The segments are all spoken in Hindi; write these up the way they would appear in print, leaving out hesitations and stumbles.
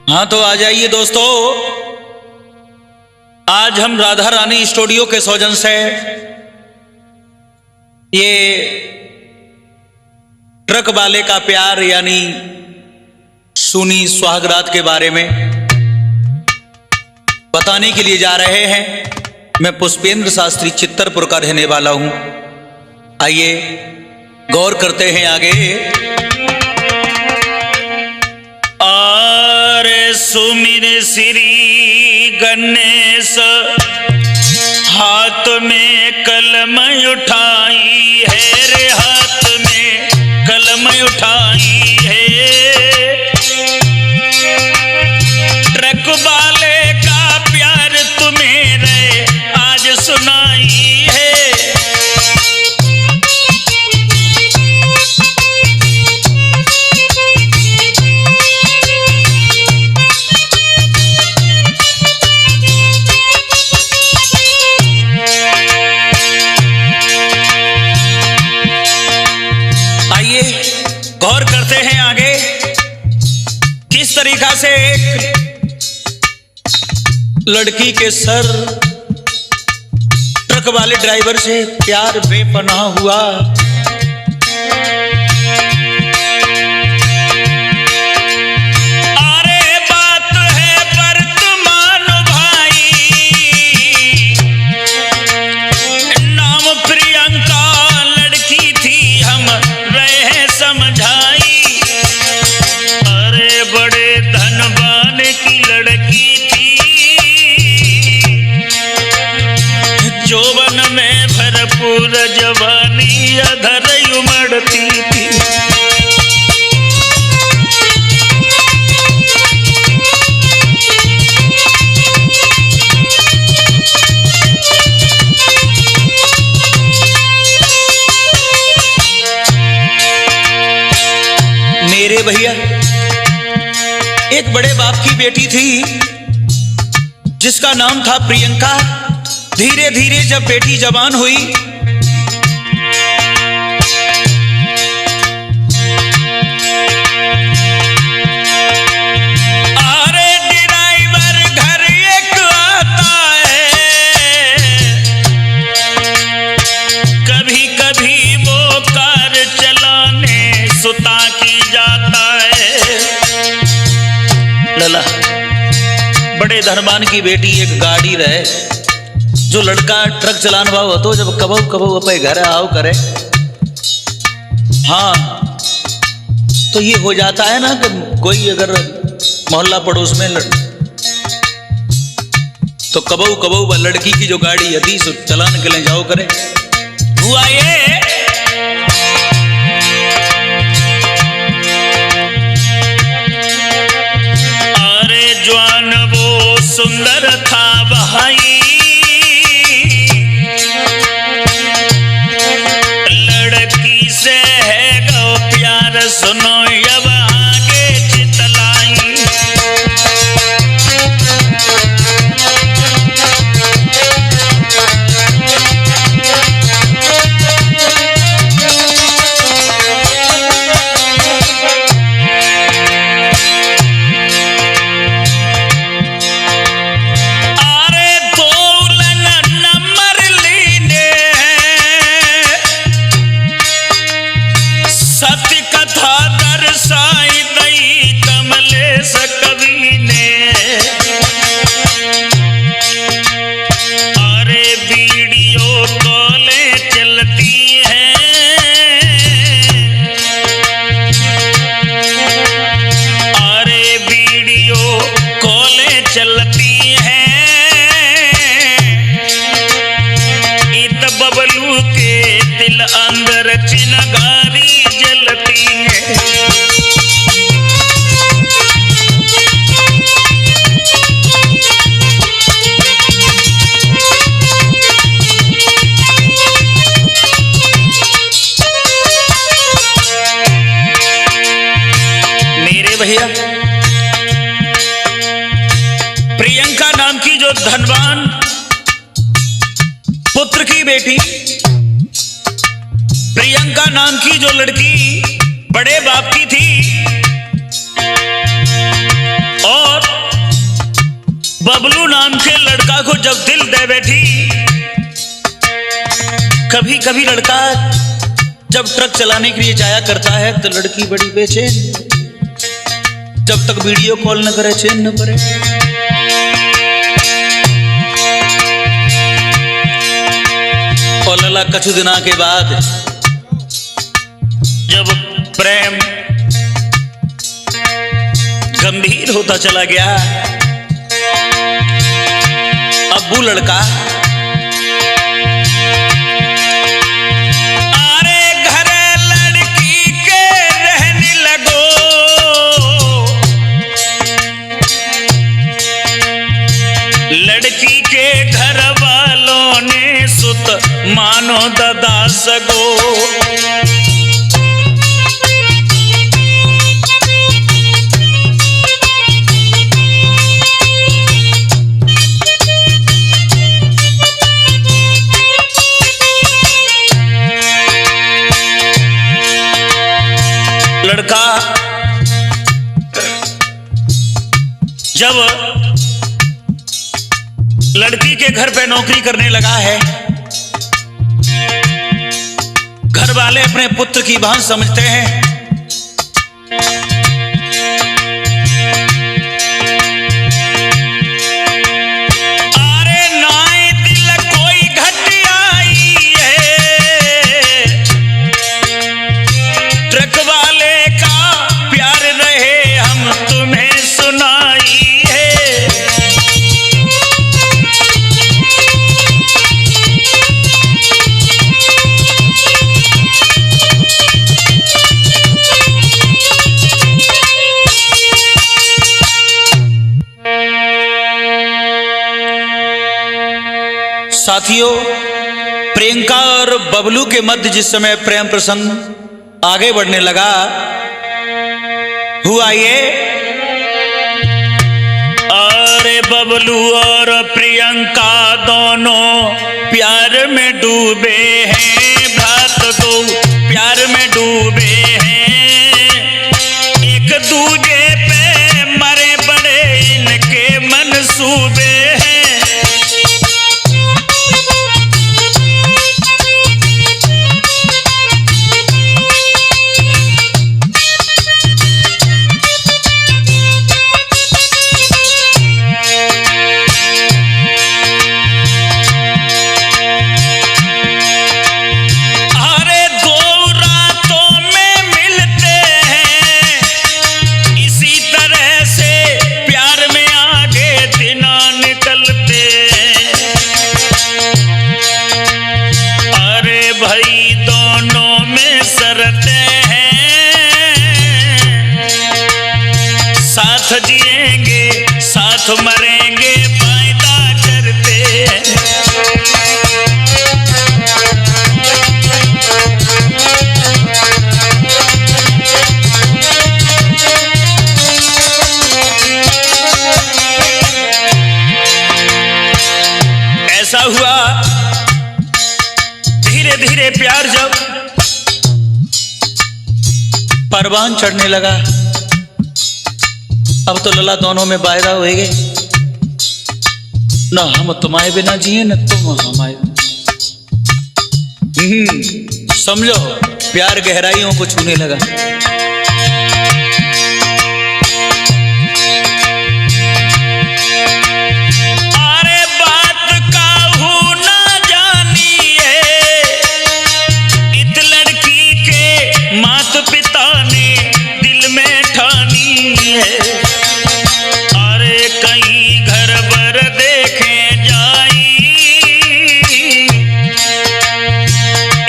हाँ तो आ जाइए दोस्तों, आज हम राधा रानी स्टूडियो के सौजन से ये ट्रक वाले का प्यार यानी सुनी सुहागरात के बारे में बताने के लिए जा रहे हैं। मैं पुष्पेंद्र शास्त्री चित्तरपुर का रहने वाला हूं। आइए गौर करते हैं आगे। आरे सुमिर श्री गणेश, हाथ में कलम उठाई है रे, हाथ में कलम उठाई है। ट्रक वाले का प्यार तुम्हें रे आज सुनाई है। गौर करते हैं आगे किस तरीका से एक लड़की के सर ट्रक वाले ड्राइवर से प्यार बेपनाह हुआ। अरे बात है वर्तमान भाई, नाम प्रियंका लड़की थी, हम रहे समझाई। अरे बड़े धनवान की लड़की थी, जौवन में भरपूर जवानी अधर उमड़ती थी। मेरे भैया एक बड़े बाप की बेटी थी जिसका नाम था प्रियंका। धीरे धीरे जब बेटी जवान हुई, अरे ड्राइवर घर एक आता है, कभी कभी वो कार चलाने सुता की जाता है। लला बड़े धनवान की बेटी एक गाड़ी रहे, जो लड़का ट्रक चलाने वाला हो तो जब कबो कबो अपने घर आओ करे, हाँ तो ये हो जाता है ना कि कोई अगर मोहल्ला पड़ोस में तो कबो कबो वह लड़की की जो गाड़ी यदि चलाने के लिए जाओ करे। हुआ ये अरे जवान वो सुंदर था भाई, लड़की से है गो प्यार सुनो अब आगे चितलाई। अंदर चिनगारी जलती है। मेरे भैया प्रियंका नाम की जो धनवान पुत्र की बेटी, प्रियंका नाम की जो लड़की बड़े बाप की थी, और बबलू नाम के लड़का को जब दिल दे बैठी, कभी कभी लड़का जब ट्रक चलाने के लिए जाया करता है तो लड़की बड़ी बेचैन, जब तक वीडियो कॉल न करे चैन न पड़े। और लला कुछ दिना के बाद जब प्रेम गंभीर होता चला गया, अब वो लड़का अरे घर लड़की के रहने लगो, लड़की के घर वालों ने सुत मानो ददा सगो। लड़का जब लड़की के घर पे नौकरी करने लगा है, घर वाले अपने पुत्र की बात समझते हैं। अरे नाई दिल कोई घट आई है, ट्रक वाले का प्यार रहे हम तुम्हें सुनाई है। साथियों, प्रियंका और बबलू के मध्य जिस समय प्रेम प्रसंग आगे बढ़ने लगा, हुआ ये अरे बबलू और प्रियंका दोनों प्यार में डूबे हैं, भ्रात दो प्यार में डूबे हैं, एक दूजे पे मरे बड़े इनके मनसूबे हैं। जिएंगे साथ मरेंगे वायदा करते हैं। ऐसा हुआ धीरे धीरे प्यार जब परवान चढ़ने लगा, अब तो लला दोनों में वायदा हो गए, ना हम तुम्हारे बिना जिए न तुम हमारे। समझो प्यार गहराइयों को छूने लगा। अरे बात काहू ना जानी है, इत लड़की के माता पिता ने दिल में ठानी है। कहीं घर पर देखे जाई,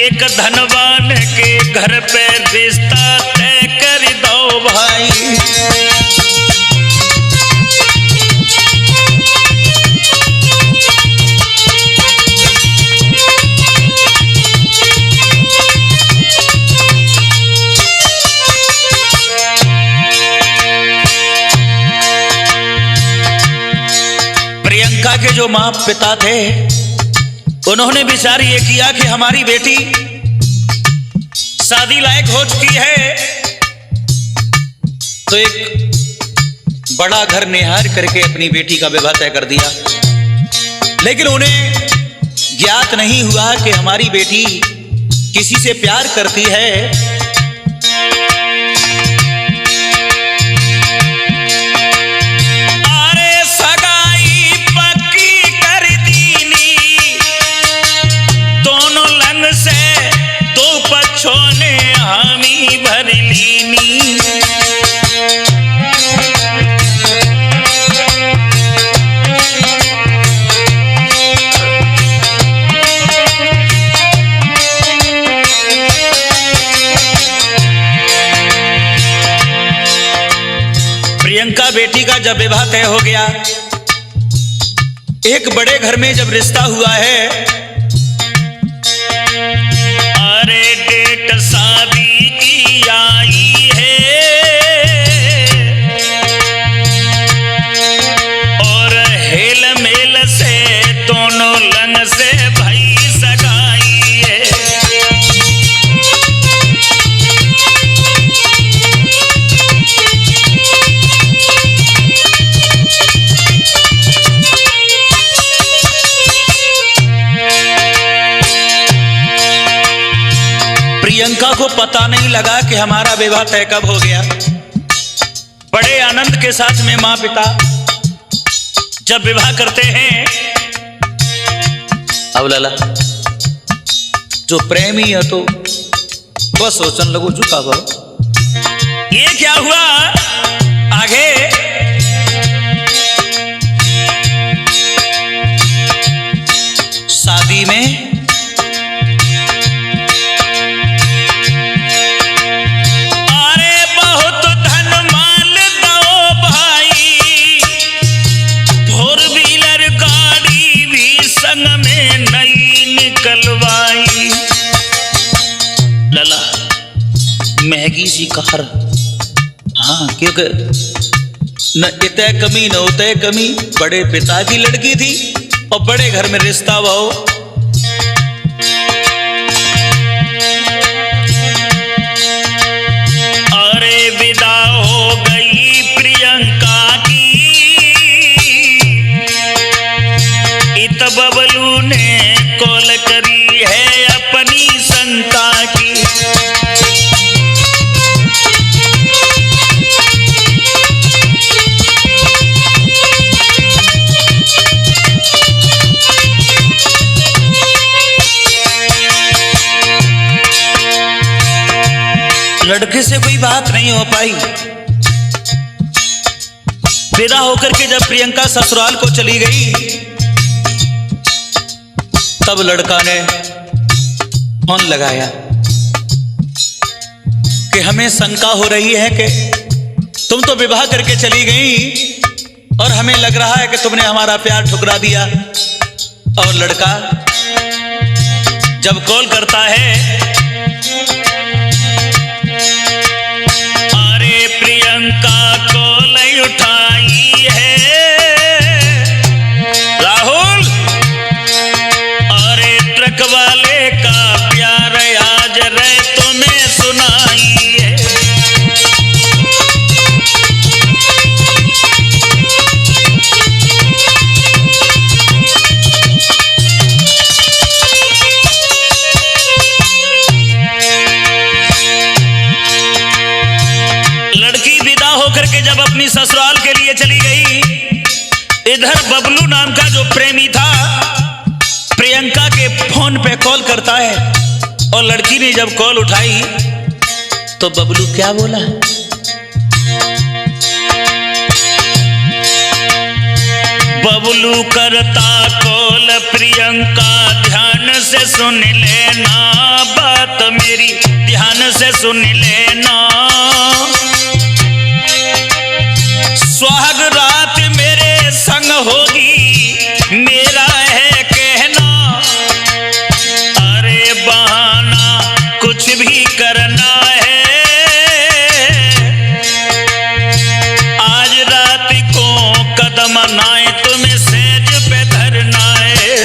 एक धनवान के घर पे रिश्ता तय कर दो भाई। प्रियंका के जो माँ पिता थे, उन्होंने विचार ये किया कि हमारी बेटी शादी लायक हो चुकी है, तो एक बड़ा घर निहार करके अपनी बेटी का विवाह तय कर दिया। लेकिन उन्हें ज्ञात नहीं हुआ कि हमारी बेटी किसी से प्यार करती है। अरे सगाई पक्की कर दीनी, दोनों लंग से दो पक्षों ने हामी भर लीनी। प्रियंका बेटी का जब विवाह तय हो गया, एक बड़े घर में जब रिश्ता हुआ है, अरे डेट शादी की आई है और हेल मेल से दोनों लन से भाई सगाई है। प्रियंका को पता नहीं लगा कि हमारा विवाह तय कब हो गया। बड़े आनंद के साथ में मां पिता जब विवाह करते हैं, अब लला जो प्रेमी है तो बस सोचने लगो चुका भाव ये क्या हुआ आगे। शादी में लला महंगी सी कार, हाँ क्योंकि न इतने कमी न उतने कमी, बड़े पिता की लड़की थी और बड़े घर में रिश्ता भाव। अरे विदा हो गई प्रियंका की, इत बबलू ने कॉल करी है अपनी संता की। लड़के से कोई बात नहीं हो पाई। विदा होकर के जब प्रियंका ससुराल को चली गई, तब लड़का ने फोन लगाया कि हमें शंका हो रही है कि तुम तो विवाह करके चली गई और हमें लग रहा है कि तुमने हमारा प्यार ठुकरा दिया। और लड़का जब कॉल करता है, अरे प्रियंका कॉल उठाई है राहुल, अरे ट्रक वाले का प्यार आज रे तुम्हें सुनाई है। लड़की विदा होकर के जब अपनी ससुराल के लिए चली गई, इधर बबलू नाम का जो प्रेमी था प्रियंका के फोन पे कॉल करता है। और लड़की ने जब कॉल उठाई तो बबलू क्या बोला, बबलू करता कॉल प्रियंका ध्यान से सुन लेना, बात मेरी ध्यान से सुन लेना। सुहाग रात मेरे संग होगी मेरा है कहना, अरे बहाना कुछ भी करना है, आज रात को कदम नाए तुम्हें सेज पे धरना है।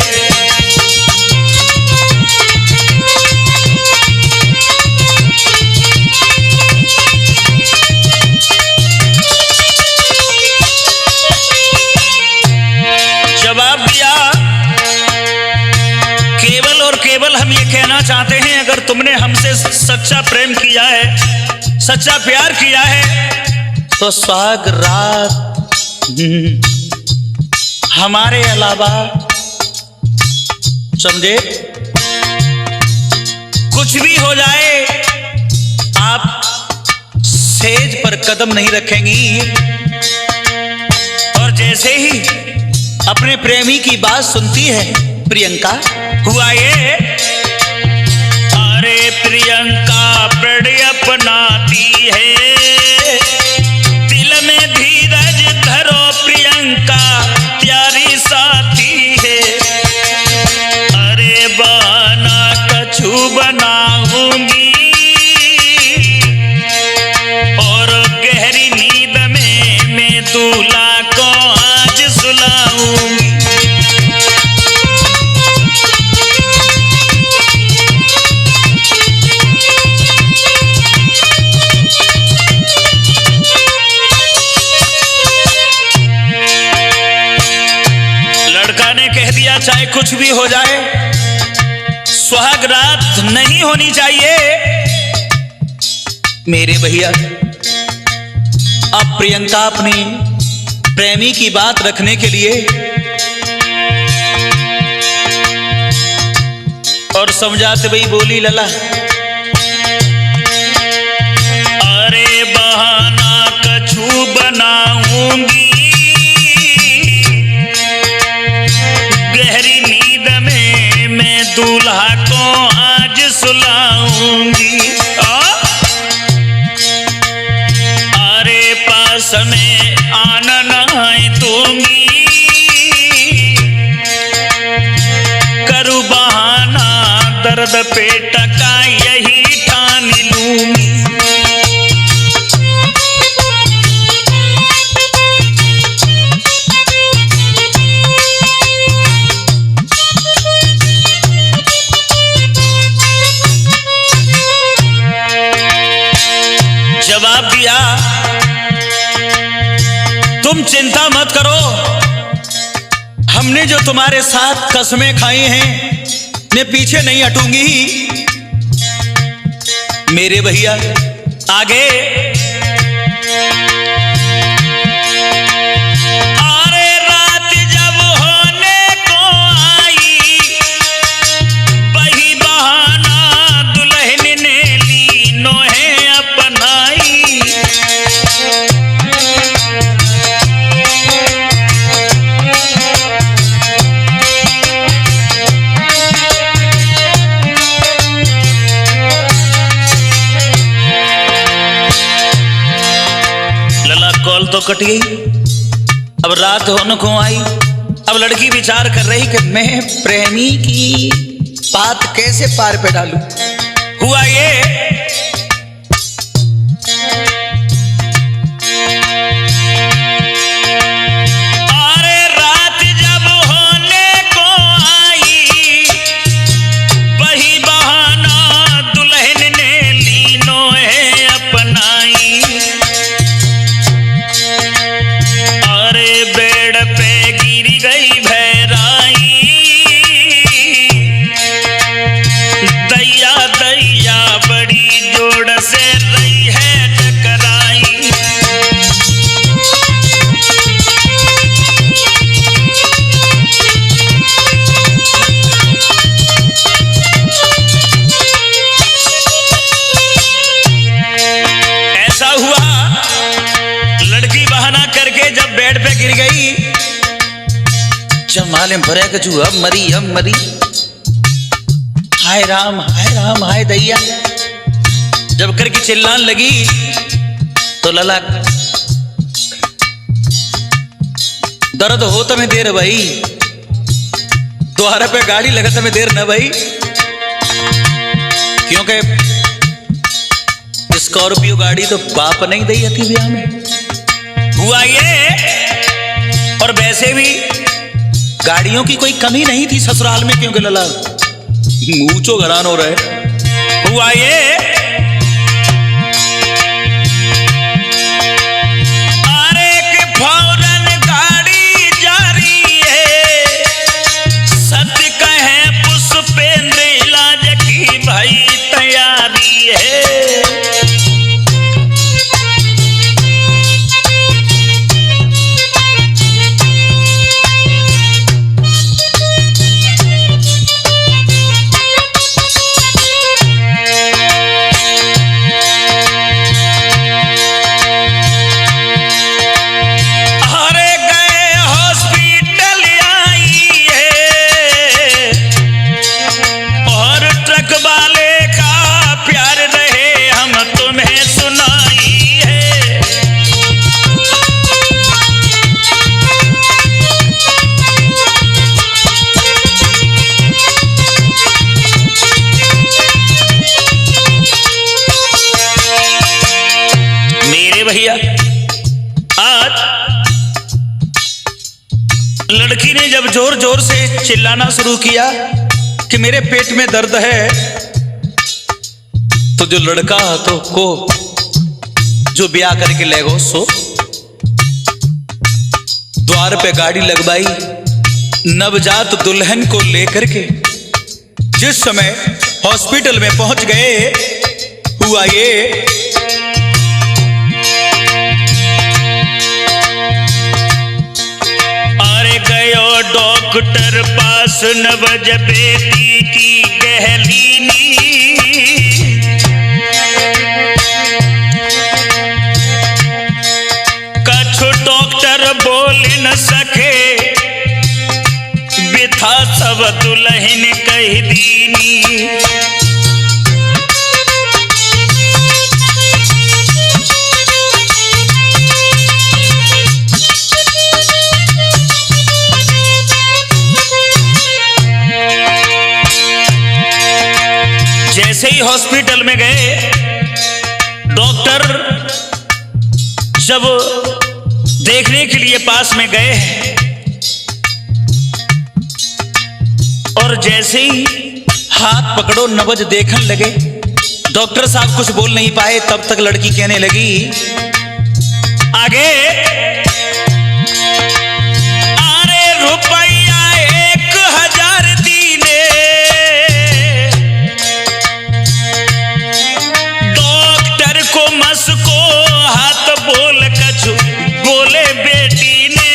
तुमने हमसे सच्चा प्रेम किया है, सच्चा प्यार किया है, तो सुहाग रात हमारे अलावा समझे कुछ भी हो जाए आप सेज पर कदम नहीं रखेंगी। और जैसे ही अपने प्रेमी की बात सुनती है प्रियंका, हुआ ये, अरे प्रियंका प्रण अपनाती है, दिल में धीरज धरो प्रियंका प्यारी साथी है, अरे बहाना कछु बनाऊंगी और गहरी नींद में मैं दूल्हा को आज सुलाऊंगी। लड़का ने कह दिया चाहे कुछ भी हो जाए, सुहाग रात नहीं होनी चाहिए। मेरे भैया, अब प्रियंका अपनी प्रेमी की बात रखने के लिए और समझाते भाई बोली, लला अरे बहाना कछु बनाऊंगी, गहरी नींद में मैं दूल्हा को आज सुलाऊंगी। अरे पास में आना नहीं दूंगी, करूँ बहाना दर्द पेट का यही ठान लूंगी। जवाब दिया, तुम चिंता मत करो, हमने जो तुम्हारे साथ कसमें खाई हैं मैं पीछे नहीं हटूंगी। मेरे भैया आगे, अरे रात जब होने को आई, वही बहाना दुल्हन ने ली नोहे अपनाई। कॉल तो कट गई, अब रात होने को आई। अब लड़की विचार कर रही कि मैं प्रेमी की बात कैसे पार पे डालूं। हुआ ये, अरे रात जब होने को आई, वही बहाना दुल्हन ने लीनो है अपनाई। बेड़ पे गिर गई भैराई, दैया दैया बड़ी जोड़ से रही है टकराई। ऐसा हुआ, लड़की बहाना करके जब बेड पे गिर गई, जब मालूम भरे कछु अब मरी, हाय राम हाय दैया जब करके चिल्लाने लगी, तो लला दर्द हो तो मैं देर भाई, द्वारा पे गाड़ी लगा तो मैं देर न भाई, क्योंकि स्कॉर्पियो गाड़ी तो बाप नहीं दी थी ब्याह में। हुआ ये, और वैसे भी गाड़ियों की कोई कमी नहीं थी ससुराल में, क्योंकि लला ऊंचो घरान हो रहे। हुआ ये, अरे कि फौरन गाड़ी जा रही है, सत्य कहे पुष्पेंद्र इलाज की भाई तैयार तुम्हें सुनाई है। मेरे भैया, आज लड़की ने जब जोर जोर से चिल्लाना शुरू किया कि मेरे पेट में दर्द है, तो जो लड़का तो को जो ब्याह करके ले गो सो द्वार पे गाड़ी लगवाई, नवजात दुल्हन को लेकर के जिस समय हॉस्पिटल में पहुंच गए, हुआ ये गयो डॉक्टर पास, नवज बेटी की गहली नींद। कछु डॉक्टर बोल न सके, बिथा सब दुल्हन कह दीनी। जैसे ही हॉस्पिटल में गए, डॉक्टर जब देखने के लिए पास में गए और जैसे ही हाथ पकड़ो नवज देखने लगे, डॉक्टर साहब कुछ बोल नहीं पाए। तब तक लड़की कहने लगी, आगे अरे रुपया 1000 दीने, को हाथ बोल कछु बोले बेटी ने।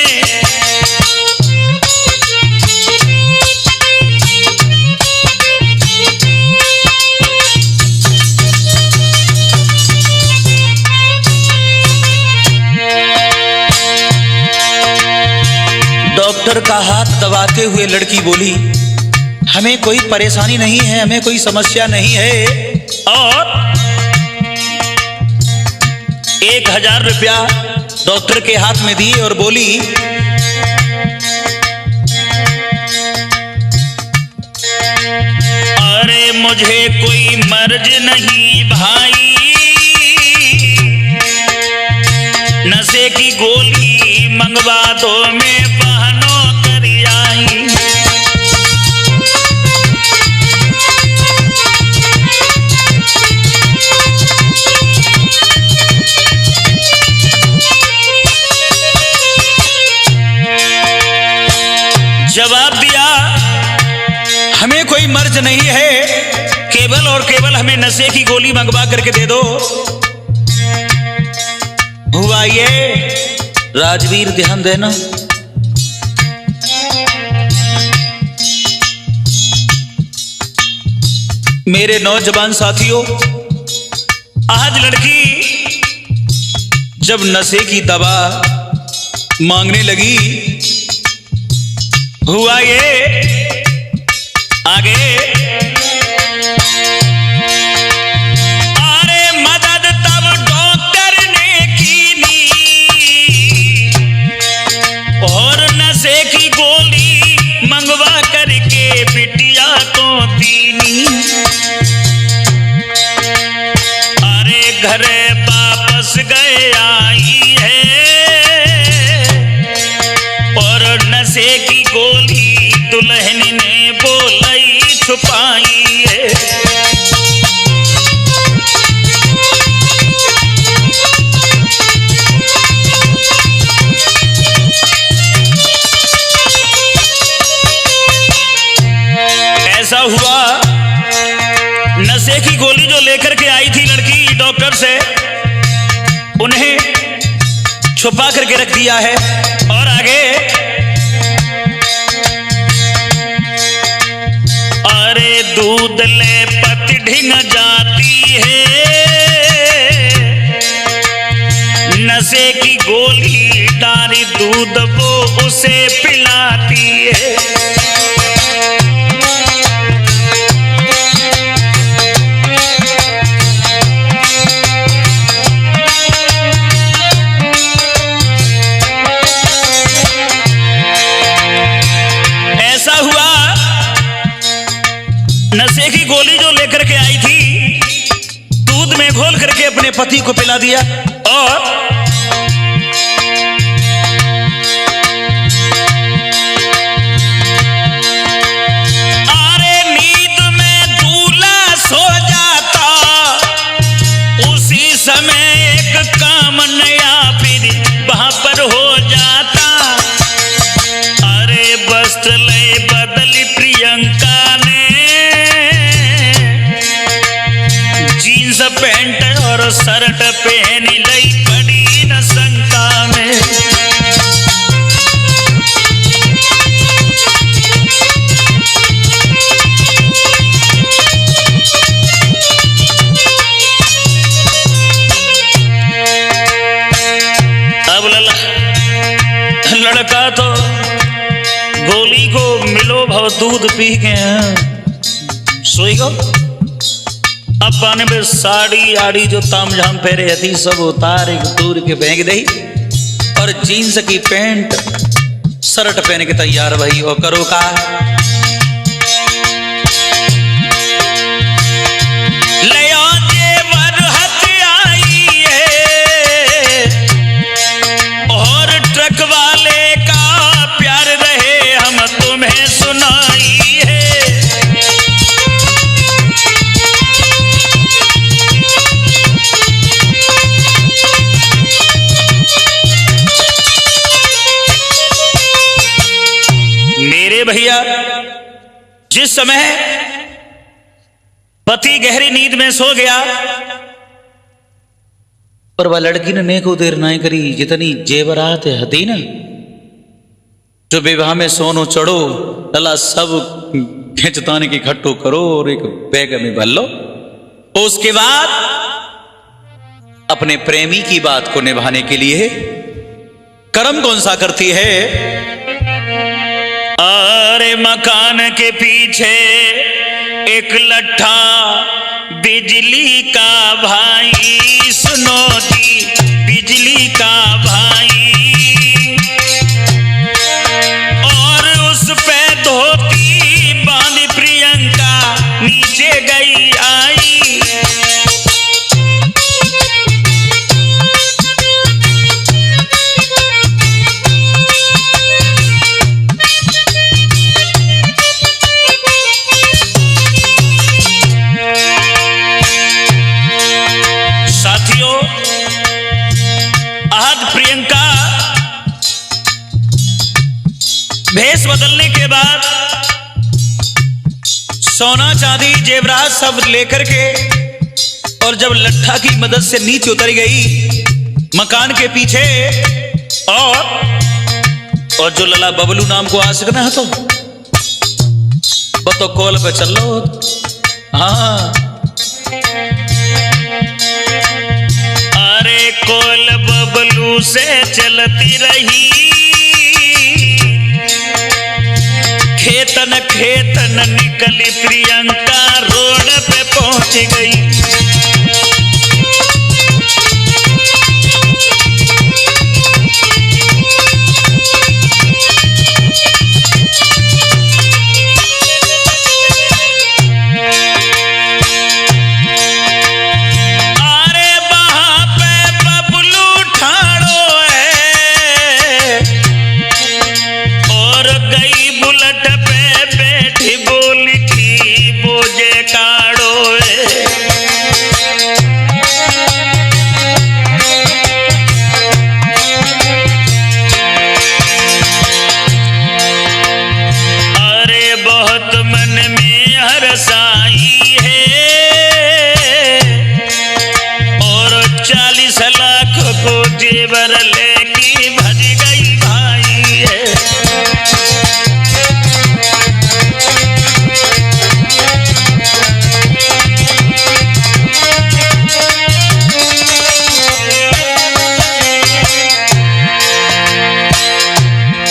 डॉक्टर का हाथ दबाते हुए लड़की बोली, हमें कोई परेशानी नहीं है, हमें कोई समस्या नहीं है, और 1000 रुपया डॉक्टर के हाथ में दिए और बोली, अरे मुझे कोई मर्ज नहीं भाई, नशे की गोली मंगवा दो, मैं बहनों कर आई। जवाब दिया, हमें कोई मर्ज नहीं है, केवल और केवल हमें नशे की गोली मंगवा करके दे दो। हुआ ये, राजवीर ध्यान देना, मेरे नौजवान साथियों, आज लड़की जब नशे की दवा मांगने लगी, हुआ ये आगे, अरे मदद तब डॉक्टर ने कीनी, और नशे की गोली मंगवा करके बिटिया को दीनी। अरे घरे वापस गए आई है, और नशे की गोली दुल्हन ने बोलाई छुपाई है। ऐसा हुआ, नशे की गोली जो लेकर के आई थी लड़की डॉक्टर से, उन्हें छुपा करके रख दिया है। और आगे, अरे दूध ले पति ढिंग जाती है, नशे की गोली डारी दूध वो उसे पिलाती है। पति को पिला दिया। और अरे नींद में दूल्हा सो जाता, उसी समय एक काम नया फिर वहां पर हो जाता। अरे वस्त्र लय बदली प्रियंका ने, जीन्स पैंट और शर्ट पहन लई पड़ी न शंका में। अब लड़का तो गोली को मिलो भव दूध पी के सोई गो। अब पाने में साड़ी आड़ी जो तामझाम फेरे थी सब उतार एक दूर के फेंक दई, और जीन्स की पैंट शर्ट पहन के तैयार भाई। और करो का भैया, जिस समय पति गहरी नींद में सो गया, पर वह लड़की ने नेको देर नहीं करी। जितनी जेवरात हती ना, जो विवाह में सोनो चढ़ो लला सब खिंचताने की इकट्ठो करो और एक बैग में भर लो। उसके बाद अपने प्रेमी की बात को निभाने के लिए कर्म कौन सा करती है। अरे मकान के पीछे एक लट्ठा बिजली का भाई, सुनो जी बिजली का भाई, और उस पे धोती बांध प्रियंका नीचे गई आई। भेष बदलने के बाद सोना चांदी जेवरात सब लेकर के, और जब लट्ठा की मदद से नीचे उतर गई मकान के पीछे, और जो लला बबलू नाम को आशिक ना तो वो तो कॉल पे चल लो। हाँ अरे कॉल बबलू से चलती रही, खेतन खेतन निकली प्रियंका रोड पे पहुंच गई।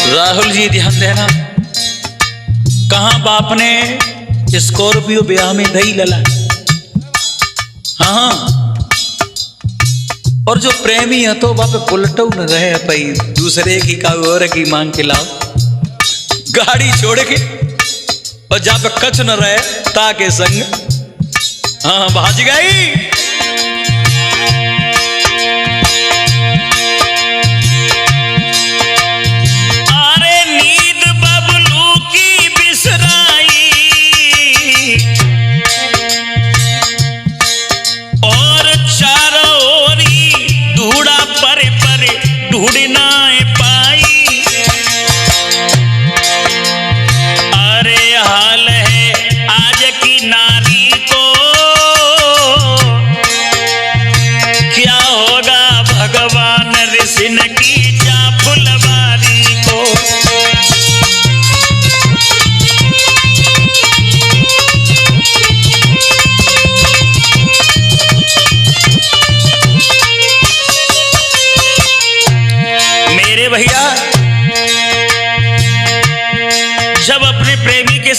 राहुल जी ध्यान देना, कहां बाप ने स्कॉर्पियो ब्याह में दही लला। हाँ और जो प्रेमी है तो बाप पुलटो न रहे भाई, दूसरे की का और की मांग के लाओ गाड़ी छोड़ के, और जहां पे कच न रहे ताके संग। हाँ भाज गई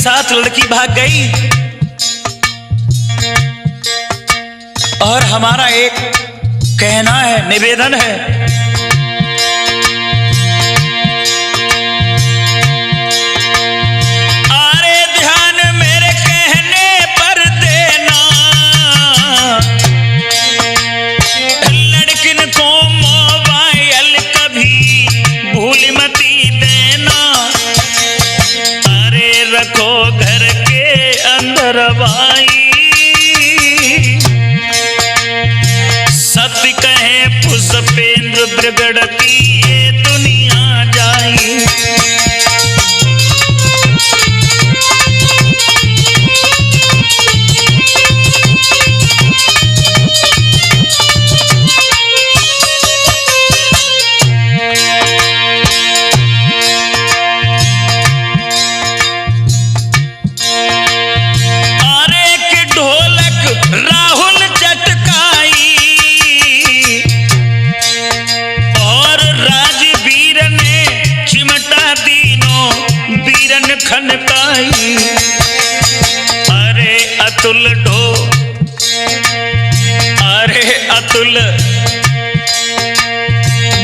साथ लड़की भाग गई और हमारा एक कहना है, निवेदन है, अरे ध्यान मेरे कहने पर देना, लड़किन को मोबाइल कभी भूल मती देना, अरे रखो घर के अंदर भाई, सत्य कहे पुष्पेंद्र बिगड़ती ये दुनिया जाई। खनकाई, अरे अतुल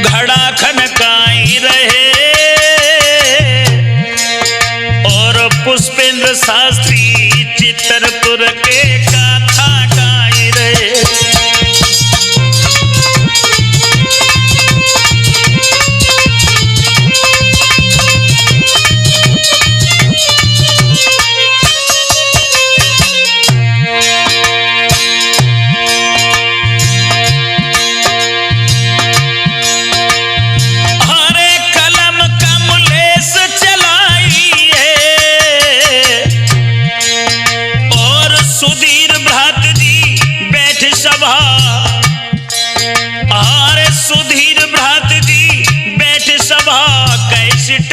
घड़ा खनकाई रहे और पुष्पेंद्र शास्त्री चित्रपुर के गाथा गाई रहे।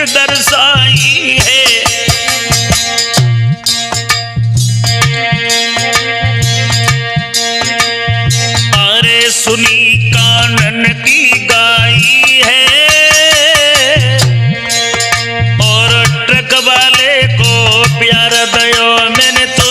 दर्शाई है, अरे सुनी कानन की गाई है और ट्रक वाले को प्यार दयो मैंने तो